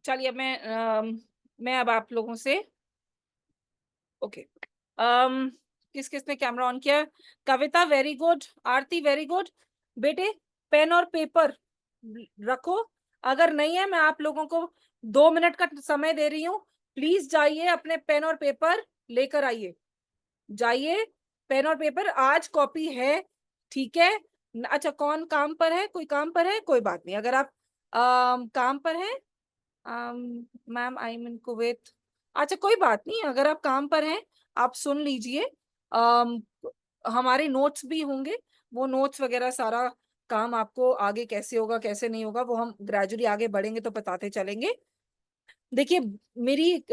चलिए मैं अब आप लोगों से ओके किस किसने कैमरा ऑन किया? कविता वेरी गुड, आरती वेरी गुड। बेटे पेन और पेपर रखो। अगर नहीं है मैं आप लोगों को 2 मिनट का समय दे रही हूँ। प्लीज जाइए अपने पेन और पेपर लेकर आइए। जाइए, पेन और पेपर। आज कॉपी है, ठीक है? अच्छा, कौन काम पर है? कोई काम पर है? कोई बात नहीं। अगर आप काम पर है, मैम आई मीन कुवैत। अच्छा कोई बात नहीं, अगर आप काम पर हैं आप सुन लीजिए। अम, हमारे नोट्स भी होंगे, वो नोट्स वगैरह सारा काम आपको आगे कैसे होगा कैसे नहीं होगा वो हम ग्रेजुअली आगे बढ़ेंगे तो बताते चलेंगे। देखिए, मेरी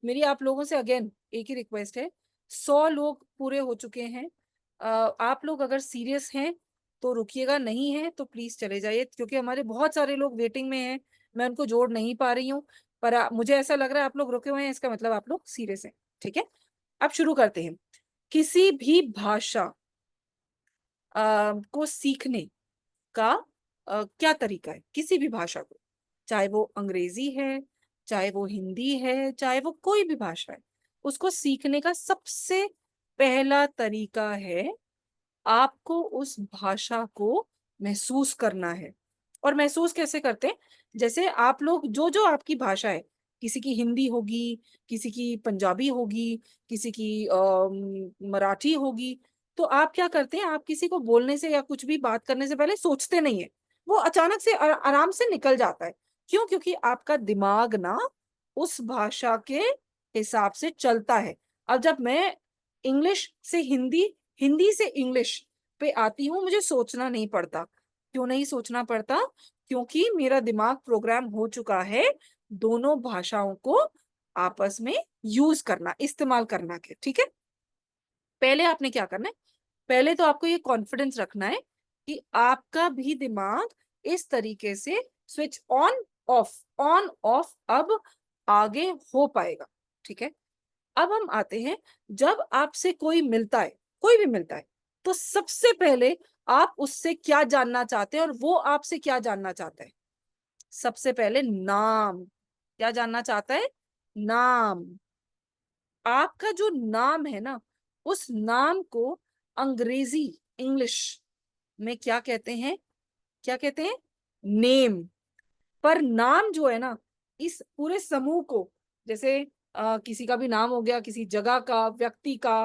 मेरी आप लोगों से अगेन एक ही रिक्वेस्ट है। 100 लोग पूरे हो चुके हैं। आप लोग अगर सीरियस हैं तो रुकिएगा, नहीं है तो प्लीज चले जाइए, क्योंकि हमारे बहुत सारे लोग वेटिंग में हैं। मैं उनको जोड़ नहीं पा रही हूँ, पर मुझे ऐसा लग रहा है आप लोग रुके हुए हैं, इसका मतलब आप लोग सीरियस हैं। ठीक है, अब शुरू करते हैं। किसी भी भाषा को सीखने का क्या तरीका है? किसी भी भाषा को, चाहे वो अंग्रेजी है, चाहे वो हिंदी है, चाहे वो कोई भी भाषा है, उसको सीखने का सबसे पहला तरीका है आपको उस भाषा को महसूस करना है। और महसूस कैसे करते हैं? जैसे आप लोग जो जो आपकी भाषा है, किसी की हिंदी होगी, किसी की पंजाबी होगी, किसी की मराठी होगी, तो आप क्या करते हैं? आप किसी को बोलने से या कुछ भी बात करने से पहले सोचते नहीं है, वो अचानक से आराम से निकल जाता है। क्यों? क्योंकि आपका दिमाग ना उस भाषा के हिसाब से चलता है। अब जब मैं इंग्लिश से हिंदी, हिंदी से इंग्लिश पे आती हूँ, मुझे सोचना नहीं पड़ता। क्यों नहीं सोचना पड़ता? क्योंकि मेरा दिमाग प्रोग्राम हो चुका है दोनों भाषाओं को आपस में यूज करना, इस्तेमाल करना के। ठीक है, पहले आपने क्या करना है? पहले तो आपको ये कॉन्फिडेंस रखना है कि आपका भी दिमाग इस तरीके से स्विच ऑन ऑफ अब आगे हो पाएगा। ठीक है, अब हम आते हैं, जब आपसे कोई मिलता है, कोई भी मिलता है, तो सबसे पहले आप उससे क्या जानना चाहते हैं और वो आपसे क्या जानना चाहता है? सबसे पहले नाम। क्या जानना चाहता है? नाम। आपका जो नाम है ना, उस नाम को अंग्रेजी, इंग्लिश में क्या कहते हैं? क्या कहते हैं? नेम। पर नाम जो है ना, इस पूरे समूह को, जैसे किसी का भी नाम हो गया, किसी जगह का, व्यक्ति का,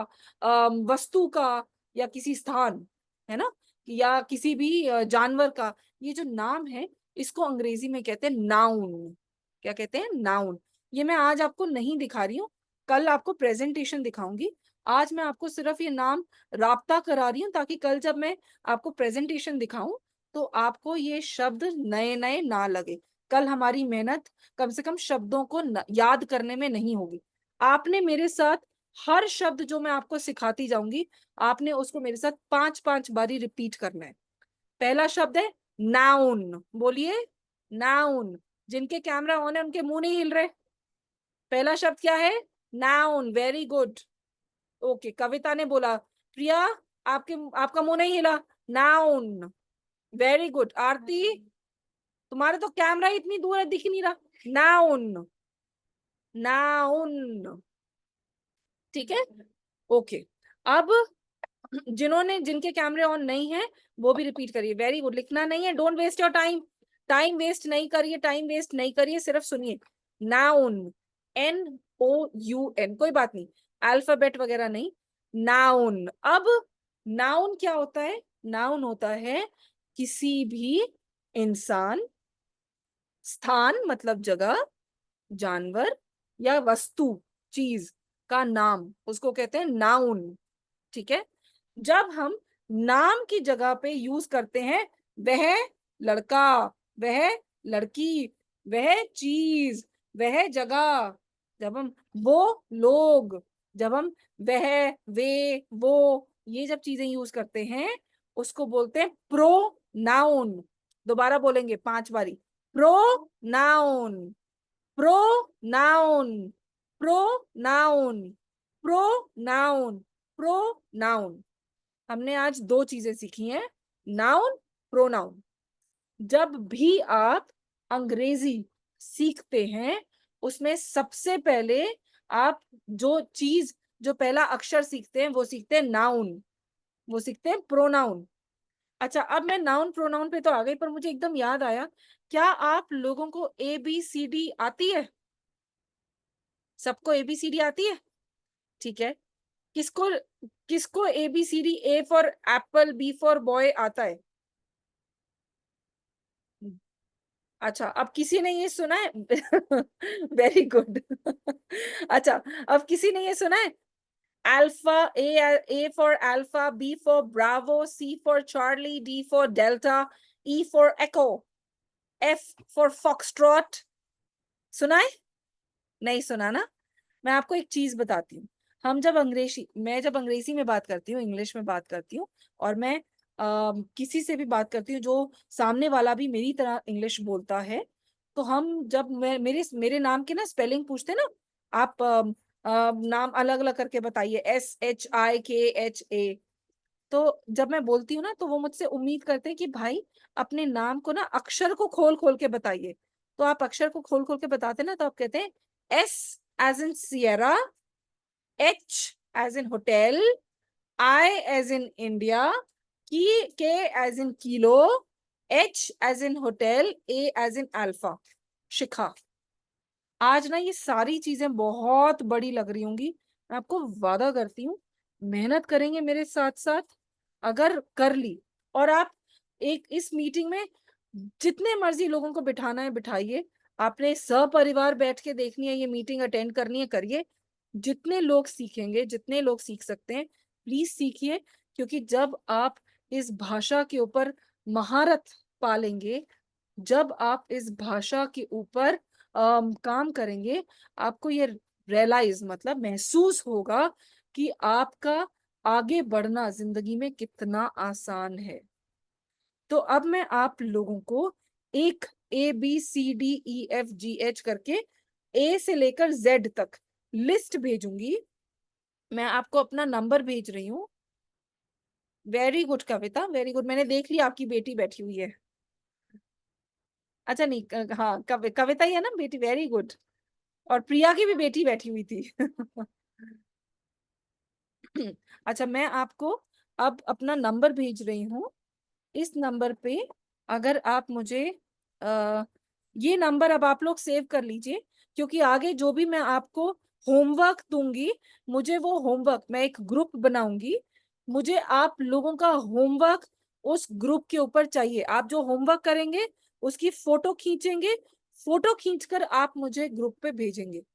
वस्तु का, या किसी स्थान, है ना, या किसी भी जानवर का, ये जो नाम है इसको अंग्रेजी में कहते हैं नाउन। क्या कहते हैं? नाउन। ये मैं आज आपको नहीं दिखा रही हूँ, कल आपको प्रेजेंटेशन दिखाऊंगी। आज मैं आपको सिर्फ ये नाम राब्ता करा रही हूँ, ताकि कल जब मैं आपको प्रेजेंटेशन दिखाऊं तो आपको ये शब्द नए नए ना लगे। कल हमारी मेहनत कम से कम शब्दों को याद करने में नहीं होगी। आपने मेरे साथ हर शब्द जो मैं आपको सिखाती जाऊंगी, आपने उसको मेरे साथ 5-5 बारी रिपीट करना है। पहला शब्द है नाउन। बोलिए, नाउन। जिनके कैमरा ऑन है उनके मुंह नहीं हिल रहे। पहला शब्द क्या है? नाउन। Very good. ओके, कविता ने बोला। प्रिया, आपके आपका मुंह नहीं हिला। नाउन। Very good. आरती, तुम्हारे तो कैमरा ही इतनी दूर है, दिख ही नहीं रहा। Noun, noun. ठीक है, ओके। अब जिनके कैमरे ऑन नहीं है वो भी रिपीट करिए। Very good. लिखना नहीं है, don't waste your time. Time waste नहीं करिए, टाइम वेस्ट नहीं करिए, सिर्फ सुनिए। Noun, NOUN। कोई बात नहीं, अल्फाबेट वगैरह नहीं, नाउन। अब नाउन क्या होता है? नाउन होता है किसी भी इंसान, स्थान मतलब जगह, जानवर या वस्तु, चीज का नाम, उसको कहते हैं नाउन। ठीक है, जब हम नाम की जगह पे यूज करते हैं, वह लड़का, वह लड़की, वह चीज, वह जगह, जब हम वो लोग, जब हम वह, वे, वो, ये जब चीजें यूज करते हैं उसको बोलते हैं प्रो नाउन। दोबारा बोलेंगे 5 बारी। Pro noun, pro noun, pro noun, pro noun, pro noun. हमने आज 2 चीजें सीखी हैं, नाउन, प्रोनाउन। जब भी आप अंग्रेजी सीखते हैं उसमें सबसे पहले आप जो चीज, जो पहला अक्षर सीखते हैं वो सीखते हैं नाउन, वो सीखते हैं प्रोनाउन। अच्छा, अब मैं नाउन प्रोनाउन पे तो आ गई, पर मुझे एकदम याद आया, क्या आप लोगों को ABCD आती है? सबको ABCD आती है? ठीक है। किसको किसको ABCD, A for apple, B for boy आता है? अच्छा, अब किसी ने ये सुना है? Very good. अच्छा, अब किसी ने ये सुना है? Alpha, A for alpha, B for bravo, C for Charlie, D for delta, E for echo, F for foxtrot. सुना है? नहीं सुना ना? मैं आपको एक चीज बताती हूँ। मैं जब अंग्रेजी में बात करती हूँ, इंग्लिश में बात करती हूँ, और मैं किसी से भी बात करती हूँ जो सामने वाला भी मेरी तरह इंग्लिश बोलता है, तो हम जब मेरे नाम के ना स्पेलिंग पूछते हैं ना, आप नाम अलग अलग करके बताइए, SHIKHA। तो जब मैं बोलती हूँ ना, तो वो मुझसे उम्मीद करते हैं कि भाई अपने नाम को ना अक्षर को खोल खोल के बताइए। तो आप अक्षर को खोल खोल के बताते हैं ना, तो आप कहते हैं S as in sierra, H as in hotel, I as in India, K as in kilo, H as in hotel, A as in alpha, Shikha. आज ना ये सारी चीजें बहुत बड़ी लग रही होंगी, मैं आपको वादा करती हूँ, मेहनत करेंगे मेरे साथ साथ, अगर कर ली, और आप एक इस मीटिंग में जितने मर्जी लोगों को बिठाना है बिठाइए, आपने सपरिवार बैठ के देखनी है, ये मीटिंग अटेंड करनी है, करिए। जितने लोग सीखेंगे, जितने लोग सीख सकते हैं, प्लीज सीखिए, क्योंकि जब आप इस भाषा के ऊपर महारत पालेंगे, जब आप इस भाषा के ऊपर काम करेंगे, आपको ये रियलाइज, मतलब महसूस होगा कि आपका आगे बढ़ना जिंदगी में कितना आसान है। तो अब मैं आप लोगों को एक ABCDEFGH करके A से लेकर Z तक लिस्ट भेजूंगी। मैं आपको अपना नंबर भेज रही हूँ। वेरी गुड कविता, वेरी गुड, मैंने देख लिया आपकी बेटी बैठी हुई है। अच्छा नहीं, हाँ, कविता ही है ना बेटी, वेरी गुड। और प्रिया की भी बेटी बैठी हुई थी। अच्छा, मैं आपको अब अपना नंबर भेज रही हूँ। इस नंबर पे अगर आप मुझे आ, ये नंबर अब आप लोग सेव कर लीजिए, क्योंकि आगे जो भी मैं आपको होमवर्क दूंगी, मुझे वो होमवर्क, मैं एक ग्रुप बनाऊंगी, मुझे आप लोगों का होमवर्क उस ग्रुप के ऊपर चाहिए। आप जो होमवर्क करेंगे उसकी फोटो खींचेंगे, फोटो खींचकर आप मुझे ग्रुप पे भेजेंगे।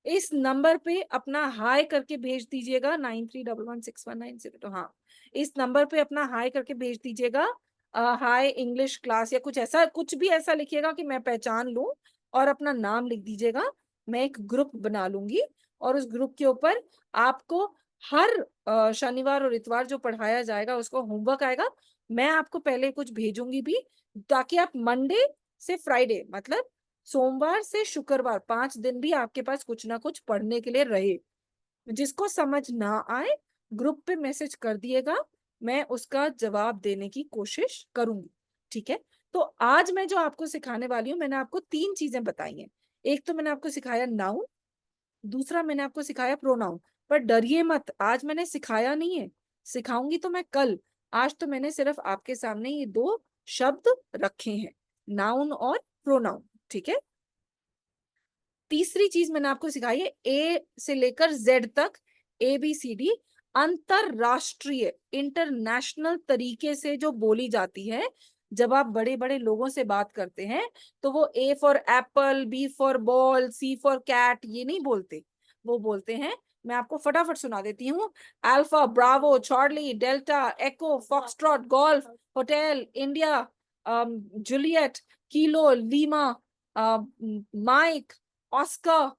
इस नंबर पे अपना हाय करके भेज दीजिएगा, 93116190। हाँ, इस नंबर पे अपना हाय करके भेज दीजिएगा, हाय इंग्लिश क्लास, या कुछ ऐसा, कुछ भी ऐसा लिखिएगा कि मैं पहचान लूं, और अपना नाम लिख दीजिएगा। मैं एक ग्रुप बना लूंगी, और उस ग्रुप के ऊपर आपको हर शनिवार और इतवार जो पढ़ाया जाएगा उसको होमवर्क आएगा। मैं आपको पहले कुछ भेजूंगी भी, ताकि आप मंडे से फ्राइडे, मतलब सोमवार से शुक्रवार, 5 दिन भी आपके पास कुछ ना कुछ पढ़ने के लिए रहे। जिसको समझ ना आए, ग्रुप पे मैसेज कर दिएगा, मैं उसका जवाब देने की कोशिश करूंगी। ठीक है? तो आज मैं जो आपको सिखाने वाली हूँ, मैंने आपको 3 चीजें बताई हैं। एक तो मैंने आपको सिखाया नाउन, दूसरा मैंने आपको सिखाया प्रोनाउन। पर डरिए मत, आज मैंने सिखाया नहीं है, सिखाऊंगी तो मैं कल। आज तो मैंने सिर्फ आपके सामने ये 2 शब्द रखे हैं, नाउन और प्रोनाउन। ठीक है? तीसरी चीज मैंने आपको सिखाई है, A से लेकर Z तक ABCD अंतरराष्ट्रीय, इंटरनेशनल तरीके से जो बोली जाती है। जब आप बड़े बड़े लोगों से बात करते हैं, तो वो A for apple, B for ball, C for cat ये नहीं बोलते, वो बोलते हैं, मैं आपको फटाफट सुना देती हूँ, alpha, bravo, charlie, delta, echo, foxtrot, golf, hotel, India, Juliet, kilo, Lima, Mike, Oscar,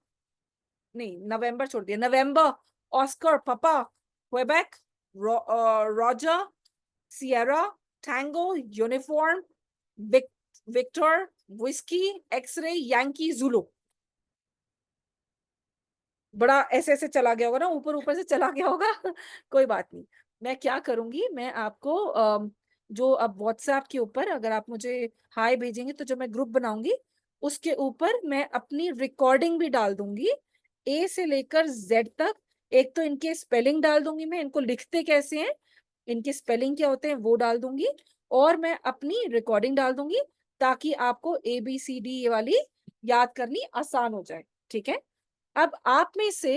नहीं नवंबर छोड़ दिया, November, Oscar, papa, Quebec, Roger, sierra, tango, uniform, Victor, whiskey, x-ray, Yankee, Zulu. बड़ा ऐसे ऐसे चला गया होगा ना, ऊपर ऊपर से चला गया होगा। कोई बात नहीं, मैं क्या करूंगी, मैं आपको जो अब व्हाट्सएप के ऊपर अगर आप मुझे हाय भेजेंगे, तो जो मैं ग्रुप बनाऊंगी उसके ऊपर मैं अपनी रिकॉर्डिंग भी डाल दूंगी, ए से लेकर जेड तक। एक तो इनके स्पेलिंग डाल दूंगी, मैं इनको लिखते कैसे हैं, इनके स्पेलिंग क्या होते हैं वो डाल दूंगी, और मैं अपनी रिकॉर्डिंग डाल दूंगी, ताकि आपको ABCD ये वाली याद करनी आसान हो जाए। ठीक है, अब आप में से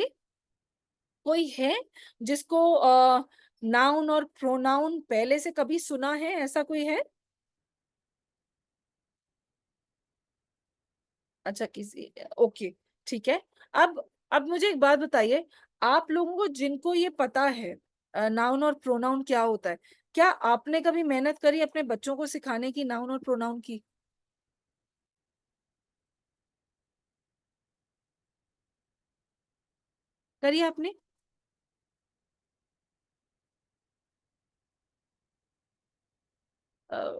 कोई है जिसको नाउन और प्रोनाउन पहले से कभी सुना है, ऐसा कोई है? अच्छा, किसी, ओके, ठीक है। अब मुझे एक बात बताइए, आप लोगों को जिनको ये पता है नाउन और प्रोनाउन क्या होता है, क्या आपने कभी मेहनत करी अपने बच्चों को सिखाने की नाउन और प्रोनाउन की? करी आपने?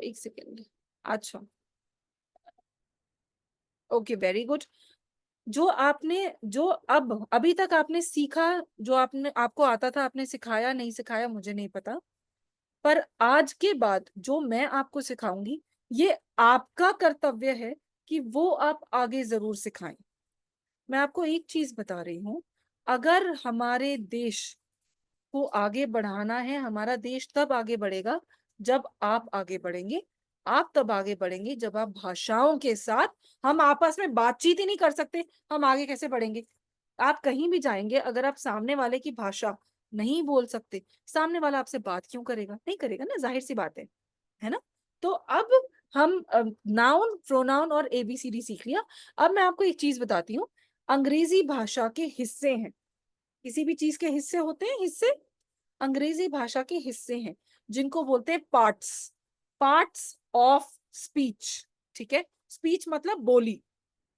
एक सेकेंड। अच्छा, ओके, वेरी गुड। जो आपने, जो अब अभी तक आपने सीखा, जो आपने, आपको आता था, आपने सिखाया नहीं सिखाया मुझे नहीं पता, पर आज के बाद जो मैं आपको सिखाऊंगी, ये आपका कर्तव्य है कि वो आप आगे जरूर सिखाएं। मैं आपको एक चीज बता रही हूँ, अगर हमारे देश को आगे बढ़ाना है, हमारा देश तब आगे बढ़ेगा जब आप आगे बढ़ेंगे। आप तब आगे बढ़ेंगे जब आप भाषाओं के साथ, हम आपस में बातचीत ही नहीं कर सकते, हम आगे कैसे बढ़ेंगे? आप कहीं भी जाएंगे, अगर आप सामने वाले की भाषा नहीं बोल सकते, सामने वाला आपसे बात क्यों करेगा? नहीं करेगा ना, जाहिर सी बात है ना? तो अब हम नाउन, प्रोनाउन और ABCD सीख लिया। अब मैं आपको एक चीज बताती हूँ, अंग्रेजी भाषा के हिस्से हैं, किसी भी चीज के हिस्से होते हैं, हिस्से, अंग्रेजी भाषा के हिस्से हैं जिनको बोलते हैं पार्ट्स, पार्ट्स ऑफ स्पीच। ठीक है, स्पीच मतलब बोली।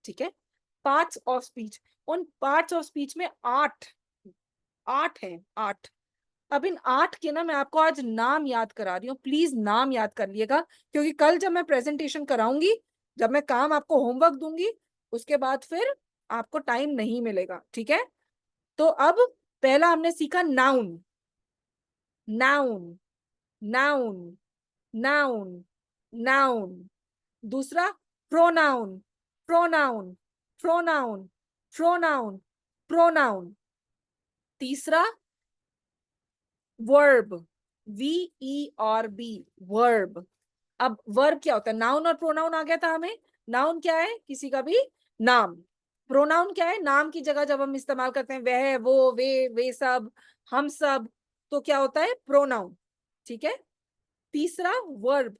ठीक है, पार्ट्स ऑफ स्पीच। उन पार्ट्स ऑफ स्पीच में आठ, आठ हैं, आठ। अब इन आठ के ना मैं आपको आज नाम याद करा रही हूँ, प्लीज नाम याद कर लिएगा, क्योंकि कल जब मैं प्रेजेंटेशन कराऊंगी, जब मैं काम आपको होमवर्क दूंगी, उसके बाद फिर आपको टाइम नहीं मिलेगा। ठीक है, तो अब पहला हमने सीखा noun, noun, noun, noun, noun. दूसरा pronoun, pronoun, pronoun, pronoun, pronoun. तीसरा वर्ब, VERB, वर्ब। अब वर्ब क्या होता है? नाउन और प्रोनाउन आ गया था हमें। नाउन क्या है? किसी का भी नाम। प्रोनाउन क्या है? नाम की जगह जब हम इस्तेमाल करते हैं वह, वो, वे सब, हम सब, तो क्या होता है? प्रोनाउन। ठीक है, तीसरा वर्ब,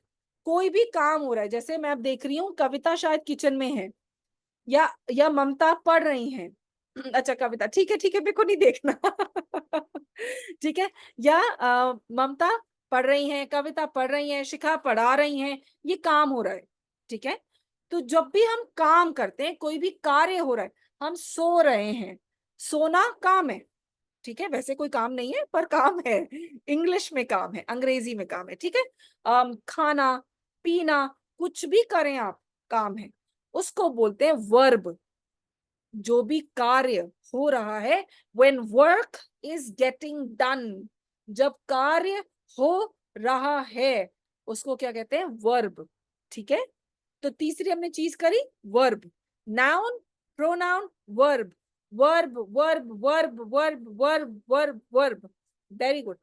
कोई भी काम हो रहा है, जैसे मैं अब देख रही हूँ कविता शायद किचन में है, या ममता पढ़ रही हैं। अच्छा, कविता, ठीक है, मेरे को नहीं देखना। ठीक है, या ममता पढ़ रही हैं, कविता पढ़ रही हैं, शिखा पढ़ा रही हैं, ये काम हो रहा है। ठीक है, तो जब भी हम काम करते हैं, कोई भी कार्य हो रहा है, हम सो रहे हैं, सोना काम है। ठीक है, वैसे कोई काम नहीं है पर काम है, इंग्लिश में काम है, अंग्रेजी में काम है। ठीक है, खाना पीना, कुछ भी करें आप, काम है, उसको बोलते हैं वर्ब। जो भी कार्य हो रहा है, when work is getting done, जब कार्य हो रहा है, उसको क्या कहते हैं? वर्ब। ठीक है, तो तीसरी हमने चीज करी verb, noun, pronoun, verb, verb, verb, verb, verb, verb, verb, verb. Very good.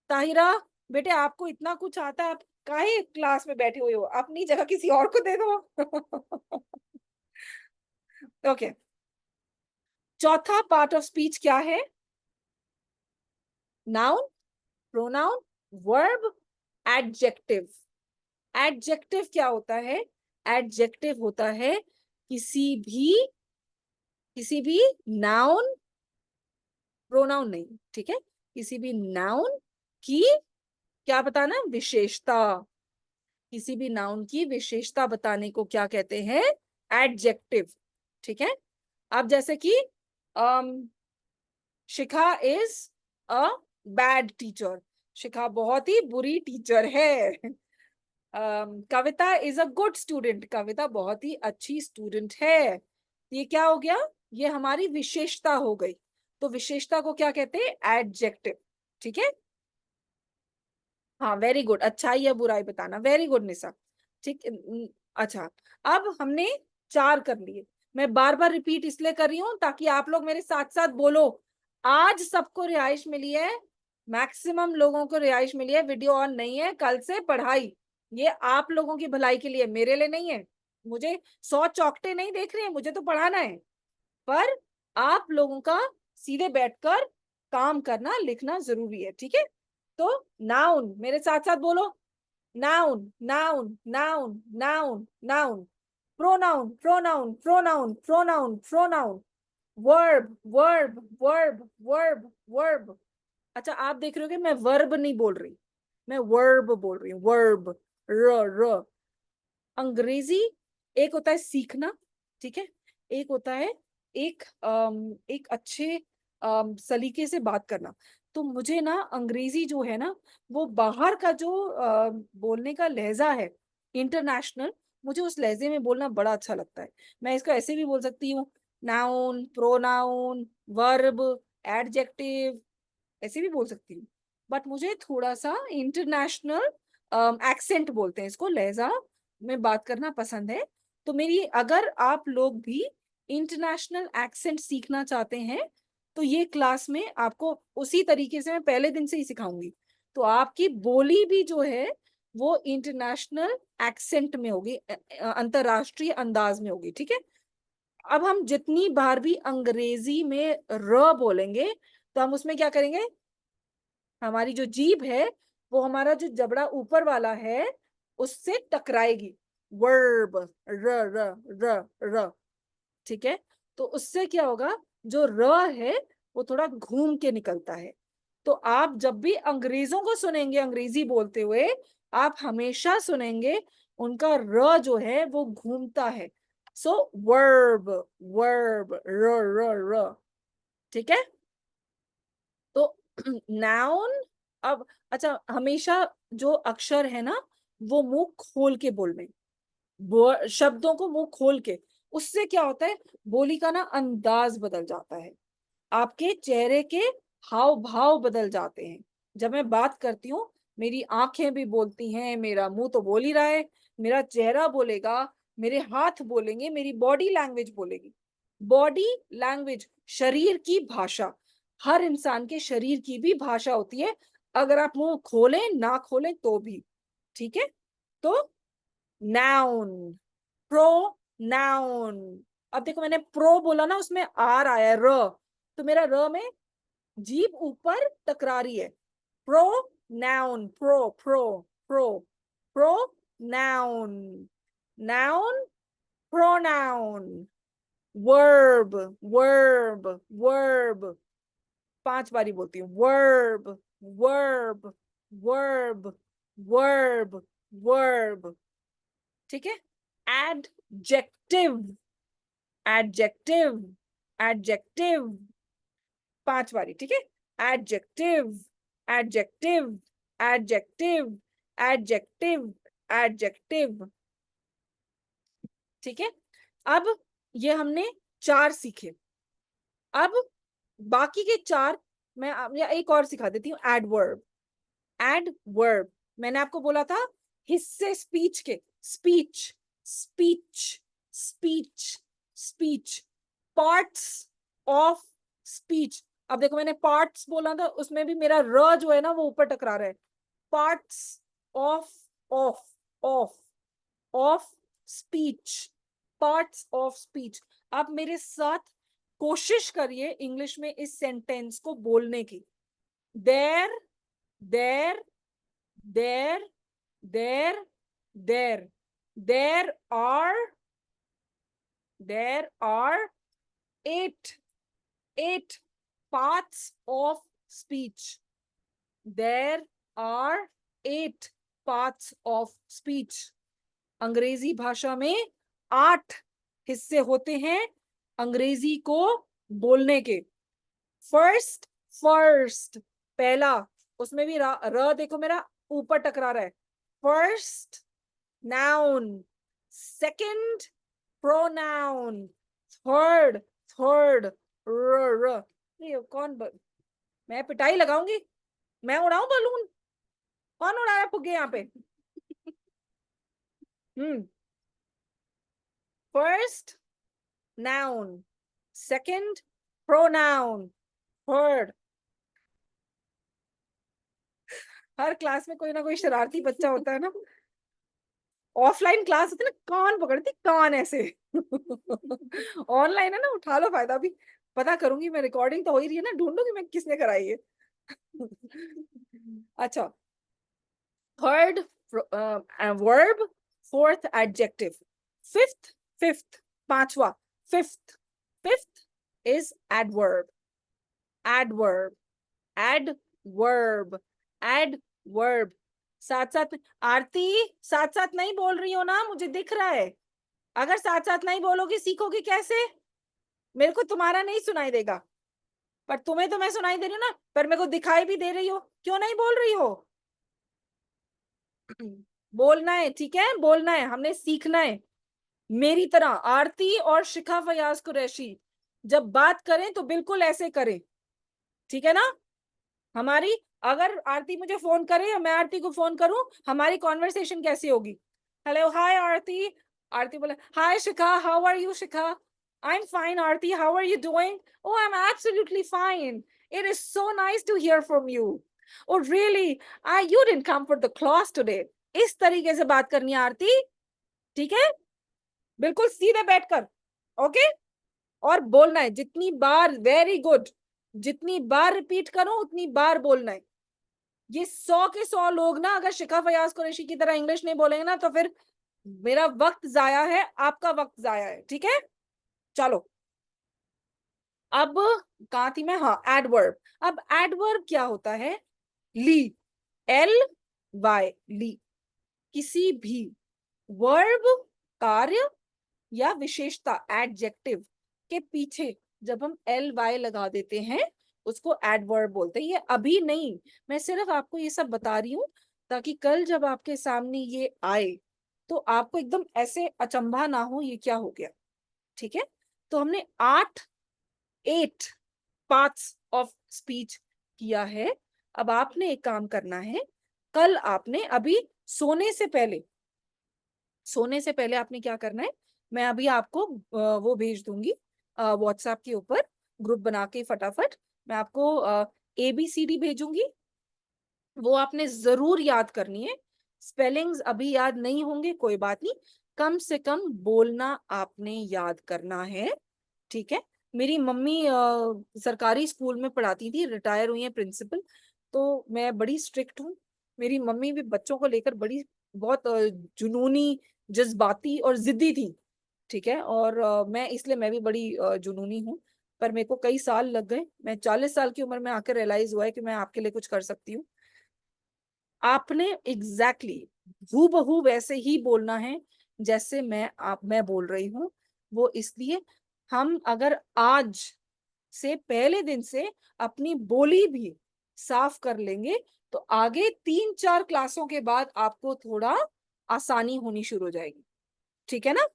Tahira, बेटे आपको इतना कुछ आता है, आप काहे क्लास में बैठे हुए हो? अपनी जगह किसी और को दे दो। ओके, चौथा पार्ट ऑफ स्पीच क्या है? Noun, pronoun, verb, adjective. Adjective क्या होता है? एडजेक्टिव होता है भी किसी भी नाउन, प्रोनाउन नहीं, ठीक है, किसी भी नाउन की क्या बताना? विशेषता। किसी भी नाउन की विशेषता बताने को क्या कहते हैं? एडजेक्टिव। ठीक है, अब जैसे कि शिखा इज अ बैड टीचर, शिखा बहुत ही बुरी टीचर है। कविता इज अ गुड स्टूडेंट, कविता बहुत ही अच्छी स्टूडेंट है। ये क्या हो गया? ये हमारी विशेषता हो गई। तो विशेषता को क्या कहते हैं? एडजेक्टिव। ठीक है, हाँ, वेरी गुड, अच्छाई या बुराई बताना, वेरी गुड निशा। ठीक, अच्छा, अब हमने 4 कर लिए। मैं बार बार रिपीट इसलिए कर रही हूँ ताकि आप लोग मेरे साथ साथ बोलो। आज सबको रिहाइश मिली है, मैक्सिमम लोगों को रिहाइश मिली है, वीडियो ऑन नहीं है, कल से पढ़ाई। ये आप लोगों की भलाई के लिए, मेरे लिए नहीं है। मुझे 100 चौकटे नहीं देख रहे हैं, मुझे तो पढ़ाना है। पर आप लोगों का सीधे बैठकर काम करना, लिखना जरूरी है, ठीक है। तो नाउन मेरे साथ साथ बोलो। Noun noun noun noun noun. Pronoun pronoun pronoun pronoun pronoun. Verb verb verb verb verb. अच्छा, आप देख रहे हो कि मैं वर्ब नहीं बोल रही, मैं वर्ब बोल रही हूँ, वर्ब। र र। अंग्रेजी एक होता है सीखना, ठीक है, एक होता है एक अच्छे सलीके से बात करना। तो मुझे ना अंग्रेजी जो है ना, वो बाहर का जो बोलने का लहजा है, इंटरनेशनल, मुझे उस लहजे में बोलना बड़ा अच्छा लगता है। मैं इसको ऐसे भी बोल सकती हूँ, नाउन, प्रोनाउन, वर्ब, एडजेक्टिव, ऐसे भी बोल सकती हूँ। बट मुझे थोड़ा सा इंटरनेशनल एक्सेंट बोलते हैं इसको, लहजा में बात करना पसंद है। तो मेरी, अगर आप लोग भी इंटरनेशनल एक्सेंट सीखना चाहते हैं तो ये क्लास में आपको उसी तरीके से मैं पहले दिन से ही सिखाऊंगी। तो आपकी बोली भी जो है वो इंटरनेशनल एक्सेंट में होगी, अंतरराष्ट्रीय अंदाज में होगी, ठीक है। अब हम जितनी बार भी अंग्रेजी में र बोलेंगे तो हम उसमें क्या करेंगे, हमारी जो जीभ है वो हमारा जो जबड़ा ऊपर वाला है उससे टकराएगी। वर्ब, र र र र, ठीक है। तो उससे क्या होगा, जो र है वो थोड़ा घूम के निकलता है। तो आप जब भी अंग्रेजों को सुनेंगे अंग्रेजी बोलते हुए, आप हमेशा सुनेंगे उनका र जो है वो घूमता है। सो वर्ब, वर्ब, र र र, ठीक है। तो नाउन। अब अच्छा, हमेशा जो अक्षर है ना वो मुंह खोल के बोलने, शब्दों को मुंह खोल के, उससे क्या होता है, बोली का ना अंदाज बदल जाता है, आपके चेहरे के हाव भाव बदल जाते हैं। जब मैं बात करती हूँ, मेरी आंखें भी बोलती हैं, मेरा मुंह तो बोल ही रहा है, मेरा चेहरा बोलेगा, मेरे हाथ बोलेंगे, मेरी बॉडी लैंग्वेज बोलेगी। बॉडी लैंग्वेज, शरीर की भाषा, हर इंसान के शरीर की भी भाषा होती है, अगर आप मुंह खोलें ना खोलें तो भी, ठीक है। तो नाउन, प्रोनाउन। अब देखो मैंने प्रो बोला ना, उसमें आर आया, र, तो मेरा र में जीभ ऊपर टकरा रही है। Pro noun, pro pro pro, pro noun, noun, pronoun, verb, verb, verb. 5 बारी बोलती हूँ, verb, verb, verb, verb, verb, ठीक है। Adjective, adjective, adjective. 5 बारी, ठीक है। Adjective, adjective, adjective, adjective, adjective, ठीक है। अब ये हमने 4 सीखे। अब बाकी के 4 मैं या एक और सिखा देती हूँ, एडवर्ब। एडवर्ब मैंने आपको बोला था हिस्से स्पीच के, speech, speech, speech, speech, parts of speech. अब देखो मैंने पार्ट्स बोला था, उसमें भी मेरा र जो है ना वो ऊपर टकरा रहा है। Parts of, of, of, of speech, parts of speech. आप मेरे साथ कोशिश करिए इंग्लिश में इस सेंटेंस को बोलने की। There, there, there, there, there, there are, there are 8, 8 parts of speech. There are 8 parts of speech. अंग्रेजी भाषा में 8 हिस्से होते हैं अंग्रेजी को बोलने के। फर्स्ट, फर्स्ट, पहला, उसमें भी र देखो मेरा ऊपर टकरा रहा है। First noun, second pronoun, third, third, र। ये कौन मैं पिटाई लगाऊंगी, मैं उड़ाऊं बलून, कौन उड़ाया फुग्गे यहाँ पे? Hmm, first noun, second pronoun, third. हर क्लास में कोई ना कोई शरारती बच्चा होता है ना। ऑफलाइन क्लास होती है ना, कान पकड़ती कान ऐसे। ऑनलाइन है ना, उठा लो फायदा भी। पता करूंगी मैं, रिकॉर्डिंग तो हो ही रही है ना, ढूंढूंगी मैं किसने कराई है। अच्छा, third verb, fourth adjective, fifth, fifth पांचवा, fifth, fifth is adverb, adverb, adverb, adverb. साथ साथ, आरती साथ साथ नहीं बोल रही हो ना, मुझे दिख रहा है। अगर साथ साथ नहीं बोलोगी सीखोगी कैसे? मेरे को तुम्हारा नहीं सुनाई देगा, पर तुम्हें तो मैं सुनाई दे रही हूँ ना, पर मेरे को दिखाई भी दे रही हो, क्यों नहीं बोल रही हो? बोलना है, ठीक है, बोलना है, हमने सीखना है। मेरी तरह आरती और शिखा फयाज कुरैशी जब बात करें तो बिल्कुल ऐसे करें, ठीक है ना? हमारी, अगर आरती मुझे फोन करे या मैं आरती को फोन करूं, हमारी कॉन्वर्सेशन कैसी होगी? हेलो, हाय आरती। आरती बोले, hi Shikha, how are you Shikha? I am fine Aarti, how are you doing? Oh, I'm absolutely fine. It is so nice to hear from you. Oh, really? You didn't come for the class today. इस तरीके से बात करनी है आरती, ठीक है? बिल्कुल सीधे बैठकर, ओके? और बोलना है जितनी बार, वेरी गुड, जितनी बार रिपीट करो उतनी बार बोलना है। ये 100 के 100 लोग ना अगर शिखा फयाज कुरैशी की तरह इंग्लिश नहीं बोलेंगे ना, तो फिर मेरा वक्त जाया है, आपका वक्त जाया है, ठीक है? चलो, अब कहा थी मैं? हाँ, एडवर्ब। अब एडवर्ब क्या होता है? ली, एल वाई, ली। किसी भी वर्ब, कार्य या विशेषता, एडजेक्टिव के पीछे जब हम एल वाई लगा देते हैं, उसको एडवर्ब बोलते हैं। ये अभी नहीं, मैं सिर्फ आपको ये सब बता रही हूँ ताकि कल जब आपके सामने ये आए तो आपको एकदम ऐसे अचंभा ना हो ये क्या हो गया, ठीक है? तो हमने 8 पार्ट्स ऑफ स्पीच किया है। अब आपने एक काम करना है, कल आपने अभी सोने से पहले, सोने से पहले आपने क्या करना है, मैं अभी आपको वो भेज दूंगी व्हाट्सएप के ऊपर, ग्रुप बना के फटाफट मैं आपको ABCD भेजूंगी। वो आपने जरूर याद करनी है। स्पेलिंग्स अभी याद नहीं होंगे, कोई बात नहीं, कम से कम बोलना आपने याद करना है, ठीक है? मेरी मम्मी सरकारी स्कूल में पढ़ाती थी, रिटायर हुई है प्रिंसिपल, तो मैं बड़ी स्ट्रिक्ट हूँ। मेरी मम्मी भी बच्चों को लेकर बड़ी, बहुत जुनूनी, जज्बाती और जिद्दी थी, ठीक है? और मैं भी बड़ी जुनूनी हूँ। पर मेरे को कई साल लग गए, मैं 40 साल की उम्र में आकर रियलाइज हुआ है कि मैं आपके लिए कुछ कर सकती हूँ। आपने एग्जैक्टली हूबहू वैसे ही बोलना है जैसे मैं बोल रही हूँ। वो इसलिए, हम अगर आज से पहले दिन से अपनी बोली भी साफ कर लेंगे तो आगे 3-4 क्लासों के बाद आपको थोड़ा आसानी होनी शुरू हो जाएगी, ठीक है ना?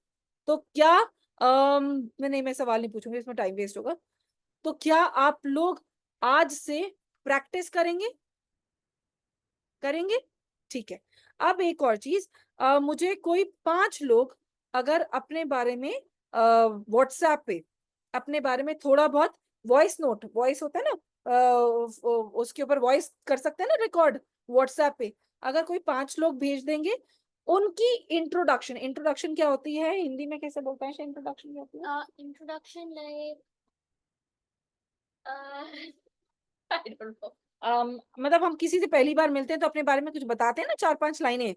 तो क्या, मैं सवाल नहीं पूछूंगी, इसमें टाइम वेस्ट होगा। तो क्या आप लोग आज से प्रैक्टिस करेंगे? करेंगे, ठीक है। अब एक और चीज, मुझे कोई 5 लोग अगर अपने बारे में व्हाट्सएप पे अपने बारे में थोड़ा बहुत वॉइस नोट, वॉइस होता है ना, उसके ऊपर वॉइस कर सकते हैं ना रिकॉर्ड व्हाट्सएप पे, अगर कोई 5 लोग भेज देंगे, उनकी इंट्रोडक्शन, इंट्रोडक्शन क्या होती है हिंदी में, कैसे बोलते हैं इंट्रोडक्शन क्या होती है? Introduction like I don't know. मतलब हम किसी से पहली बार मिलते हैं तो अपने बारे में कुछ बताते हैं ना, 4-5 लाइनें।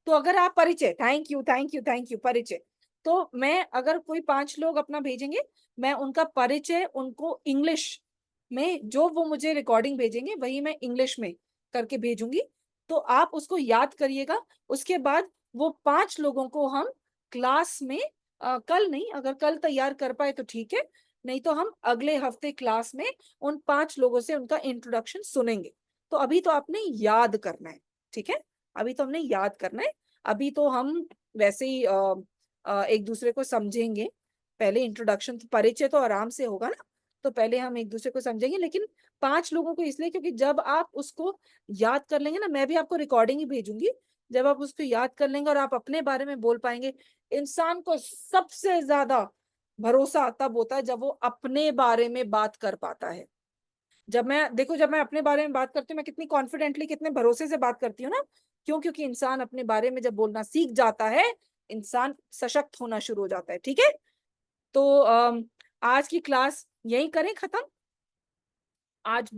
तो अगर आप परिचय, thank you thank you thank you, परिचय, तो मैं अगर कोई 5 लोग अपना भेजेंगे, मैं उनका परिचय उनको इंग्लिश में, जो वो मुझे रिकॉर्डिंग भेजेंगे वही मैं इंग्लिश में करके भेजूंगी। तो आप उसको याद करिएगा। उसके बाद वो 5 लोगों को हम क्लास में, कल नहीं, अगर कल तैयार कर पाए तो ठीक है, नहीं तो हम अगले हफ्ते क्लास में उन 5 लोगों से उनका इंट्रोडक्शन सुनेंगे। तो अभी तो आपने याद करना है, ठीक है? अभी तो हमने याद करना है। अभी तो हम वैसे ही एक दूसरे को समझेंगे। पहले इंट्रोडक्शन, परिचय तो आराम से होगा ना, तो पहले हम एक दूसरे को समझेंगे, लेकिन 5 लोगों को इसलिए क्योंकि जब आप उसको याद कर लेंगे ना, मैं भी आपको रिकॉर्डिंग ही भेजूंगी, जब आप उसको याद कर लेंगे और आप अपने बारे में बोल पाएंगे। इंसान को सबसे ज्यादा भरोसा तब होता है जब वो अपने बारे में बात कर पाता है। जब मैं अपने बारे में बात करती हूँ, मैं कितनी कॉन्फिडेंटली, कितने भरोसे से बात करती हूँ ना। क्यों? क्योंकि इंसान अपने बारे में जब बोलना सीख जाता है, इंसान सशक्त होना शुरू हो जाता है। ठीक है, तो आज की क्लास यही करें खत्म। आज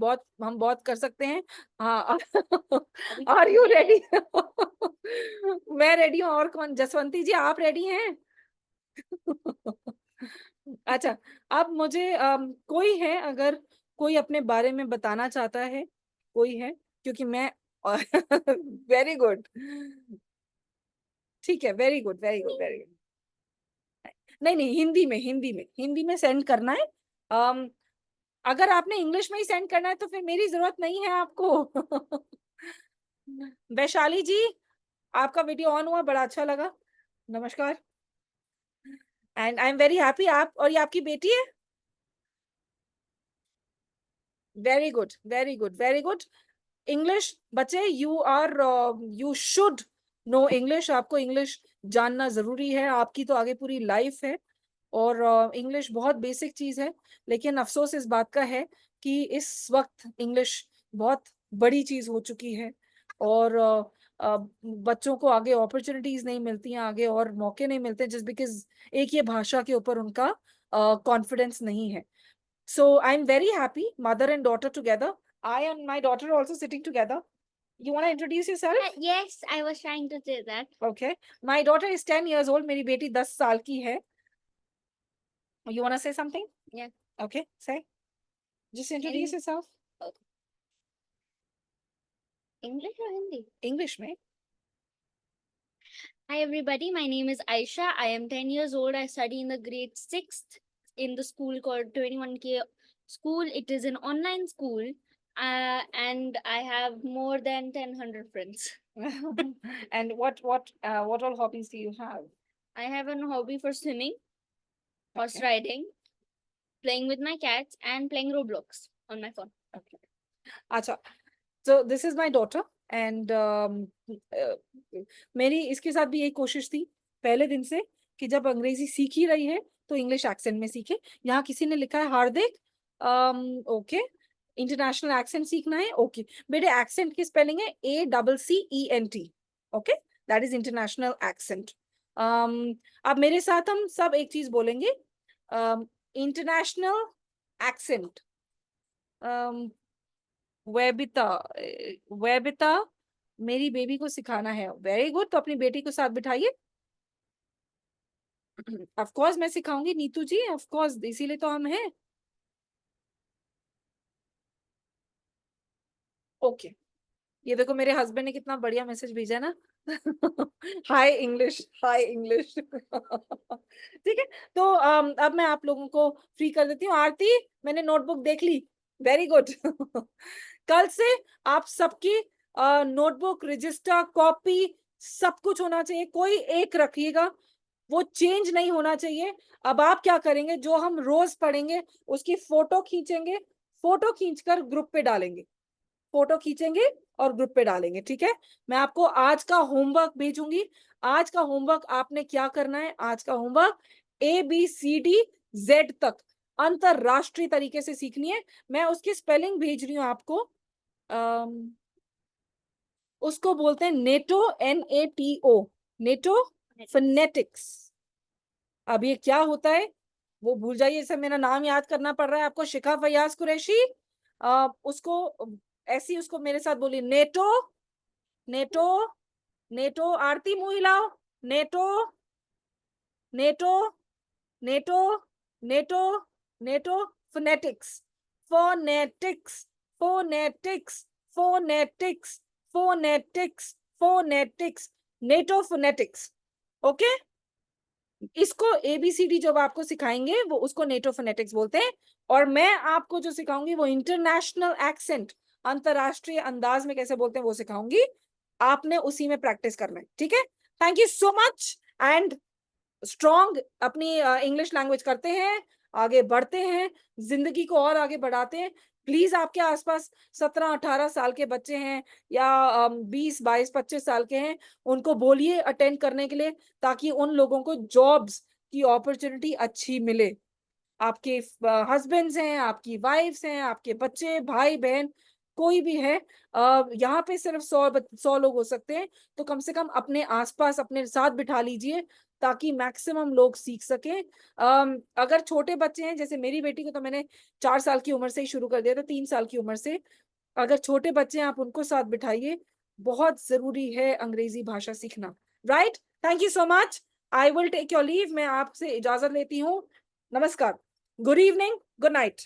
हम बहुत कर सकते हैं। हाँ। अभी आर तो यू है। रेडी? मैं रेडी हूँ। और कौन? जसवंती जी, आप रेडी हैं? अच्छा, अब मुझे कोई है, अगर कोई अपने बारे में बताना चाहता है, कोई है? क्योंकि मैं वेरी गुड। ठीक है, very good, very good, very good. नहीं नहीं, हिंदी में सेंड करना है। अम, अगर आपने इंग्लिश में ही सेंड करना है तो फिर मेरी जरूरत नहीं है आपको। वैशाली जी, आपका वीडियो ऑन हुआ, बड़ा अच्छा लगा। नमस्कार। And I am very happy. आप और ये आपकी बेटी है? Very good, very good, very good. English बच्चे, यू शुड नो इंग्लिश। आपको इंग्लिश जानना जरूरी है, आपकी तो आगे पूरी लाइफ है। और इंग्लिश बहुत बेसिक चीज है, लेकिन अफसोस इस बात का है कि इस वक्त इंग्लिश बहुत बड़ी चीज हो चुकी है। और बच्चों को आगे अपॉर्चुनिटीज नहीं मिलती हैं, आगे और मौके नहीं मिलते, जस्ट बिकॉज एक ये भाषा के ऊपर उनका कॉन्फिडेंस नहीं है। So I'm very happy, mother and daughter together. I and my daughter are also sitting together. You want to introduce yourself? Yes, I was trying to say that. Okay. My daughter is 10 years old. मेरी बेटी 10 साल की है. You want to say something? Yeah. Okay, say. Just introduce In yourself. English or Hindi? English में. Hi everybody, my name is Aisha. I am 10 years old. I study in the grade 6th in the school called 21K School. It is an online school, and I have more than 1,000 friends. And what all hobbies do you have? I have an hobby for swimming, horse Okay. riding, playing with my cats, and playing Roblox on my phone. Okay. अच्छा, so this is my daughter and मेरी इसके साथ भी यही कोशिश थी पहले दिन से कि जब अंग्रेजी सीख ही रही है तो इंग्लिश एक्सेंट में सीखे। यहाँ किसी ने लिखा है हार्दिक, ओके, इंटरनेशनल एक्सेंट सीखना है। ओके बेटे, एक्सेंट की स्पेलिंग है ACCENT। Okay, that is international accent. अब मेरे साथ हम सब एक चीज बोलेंगे, इंटरनेशनल एक्सेंट। वेबिता, वेबिता मेरी बेबी को सिखाना है। वेरी गुड, तो अपनी बेटी को साथ बिठाइए। ऑफ कोर्स मैं सिखाऊंगी नीतू जी, ऑफ कोर्स, इसीलिए तो हम हैं। ओके, ये देखो मेरे हस्बैंड ने कितना बढ़िया मैसेज भेजा ना। हाय इंग्लिश, हाय इंग्लिश। ठीक है, तो अब मैं आप लोगों को फ्री कर देती हूँ। आरती, मैंने नोटबुक देख ली। Very good. कल से आप सबकी नोटबुक, रजिस्टर, कॉपी सब कुछ होना चाहिए। कोई एक रखिएगा, वो चेंज नहीं होना चाहिए। अब आप क्या करेंगे, जो हम रोज पढ़ेंगे उसकी फोटो खींचेंगे, फोटो खींचकर ग्रुप पे डालेंगे, फोटो खींचेंगे और ग्रुप पे डालेंगे। ठीक है, मैं आपको आज का होमवर्क भेजूंगी। आज का होमवर्क आपने क्या करना है? आज का होमवर्क ABCD Z तक अंतरराष्ट्रीय तरीके से सीखनी है। मैं उसकी स्पेलिंग भेज रही हूँ आपको। उसको बोलते हैं नेटो, NATO, नेटो फोनेटिक्स। अब ये क्या होता है वो भूल जाइए, इसे मेरा नाम याद करना पड़ रहा है आपको, शिखा फयाज कुरैशी। उसको ऐसी, उसको मेरे साथ बोलिए, नेटो, नेटो, नेटो। आरती मुंह हिलाओ, NATO, NATO, NATO, NATO, NATO phonetics, phonetics, phonetics, phonetics, phonetics, phonetics, NATO phonetics. Okay, इसको ABCD जब आपको सिखाएंगे वो उसको नेटो फोनेटिक्स बोलते हैं। और मैं आपको जो सिखाऊंगी वो इंटरनेशनल एक्सेंट, अंतरराष्ट्रीय अंदाज में कैसे बोलते हैं वो सिखाऊंगी। आपने उसी में प्रैक्टिस करना है। ठीक है, thank you so much. And strong अपनी इंग्लिश लैंग्वेज करते हैं, आगे बढ़ते हैं, जिंदगी को और आगे बढ़ाते हैं। प्लीज आपके आसपास 17-18 साल के बच्चे हैं या 20-22-25 साल के हैं, उनको बोलिए अटेंड करने के लिए, ताकि उन लोगों को जॉब्स की अपॉर्चुनिटी अच्छी मिले। आपके हस्बैंड्स हैं, आपकी वाइफ्स हैं, आपके बच्चे, भाई-बहन, कोई भी है, यहाँ पे सिर्फ 100 लोग हो सकते हैं, तो कम से कम अपने आस-पास अपने साथ बिठा लीजिए, ताकि मैक्सिमम लोग सीख सकें। अगर छोटे बच्चे हैं, जैसे मेरी बेटी को तो मैंने 4 साल की उम्र से ही शुरू कर दिया था, 3 साल की उम्र से। अगर छोटे बच्चे हैं, आप उनको साथ बिठाइए, बहुत ज़रूरी है अंग्रेज़ी भाषा सीखना, right? Thank you so much. I will take your leave, मैं आपसे इजाज़त लेती हूँ। नमस्कार। Good evening. Good night.